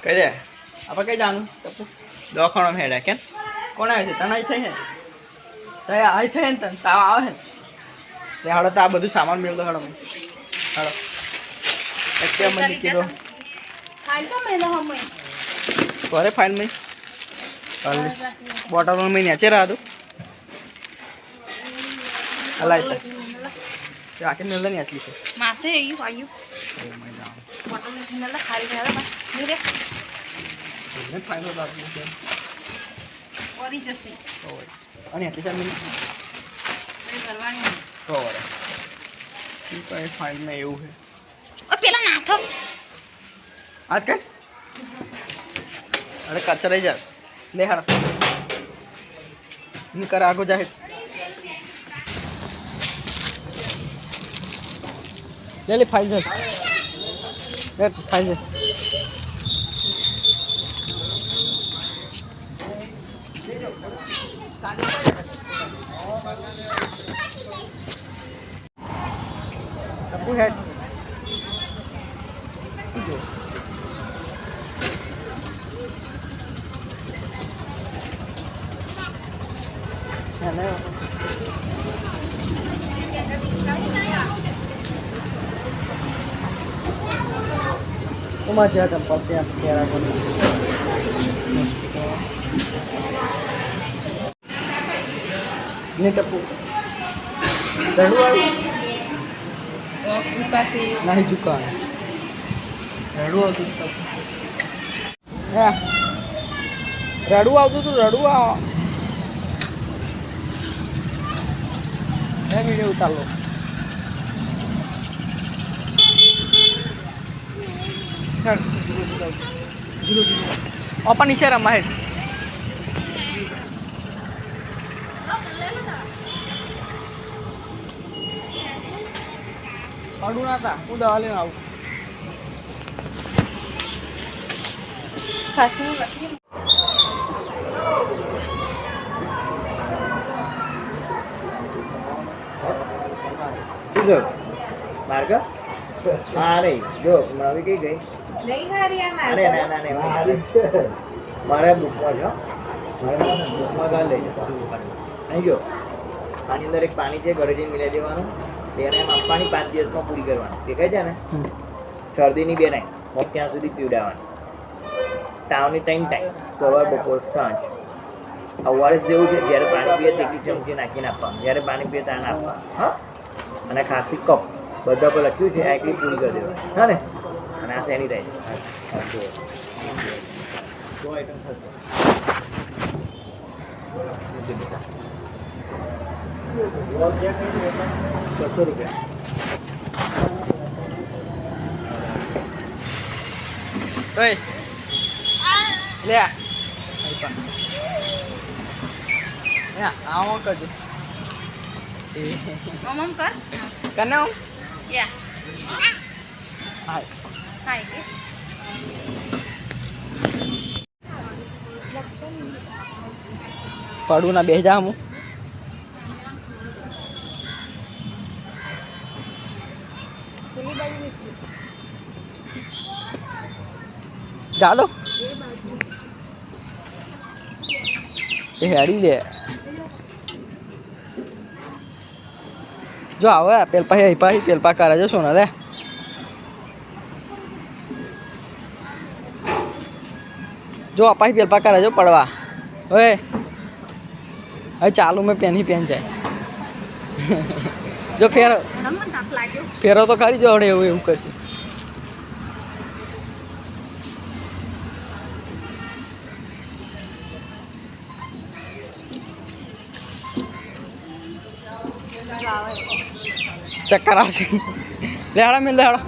કઈ દે આપણે કઈ જાણું દવાખાના હેડા કેમ કોણ આવે છે તને થઈ ને તો આવી થઈ ને તને તાવ આવે ને તે હળો તો આ બધું સામાન મેળવો હળો હળો અત્યારે મને કીધો કરે ફાઇલ મેં બોટલ में नीचे रहा दो अल्लाह इतना आके मिलता नहीं असली से मासे यू आयु बोतल में मिलता खाली है बस नहीं रे मैं फाइल बता दूं क्या और ही जैसे और अनि असली से मिल मेरे करवानी और ठीक है फाइल में એવું है और પેલા ના થો आज का अरे कच्चा रह जा ले हर नहीं कर आगो जाहिर ले फाइल से ले फाइल से सबको है हेलो तुम आज जा चंपल से आप क्या रहा करो हॉस्पिटल नहीं टप्पू रडू आई नहीं झुका है रडू आवतु टप्पू रडू आवतु तो रडू आ वीडियो उतार लो अपन नीचे रमा है पढ़ू ना था हूँ दवा लेना आऊँ मार्गा अरे जो मारी कई गई नहीं खा रही है अरे ना मारे बुक में जो मारे बुक में का ले नहीं जो पानी अंदर एक पानी છે ઘરે જઈને મિલાઈ દેવાનું તેને એમ આપવાની 5 દિવસમાં પૂરી કરવાની દેખાય છે ને શરદીની બે નાઈ મોત ત્યાં સુધી પીવડાવવાની તાવની ટાઈમ સવાર બપોર સાંજ અવારસ જેવું છે જ્યારે પાણી પીએ તેટલી ચમચી નાખીને આપવાનું જ્યારે પાણી પીએ ત્યાં આપવાનું હા અને ખાસી કપ બધા પર લખ્યું છે આ એકલી પૂરી કરી દેવાની હા ને અને આ સેનિટાઈઝર તો આઈટમ થશે 200 रुपया ओए ले आ या आओ कर दे मम कर करना हूं या हाय हाय पढ़ू ना बेह जा हूं जा दो ये हेड़ी ले जो आवे पेलपा ही पेलपा करे जो सोना रे जो आपा ही पेलपा करे जो पड़वा ओए अरे चालू में पेन ही पेन जाए जो फेरो तो खरी जो अड़े એવું કરશે चक्कर आवશે ले हाड़ा मिल ले हाड़ा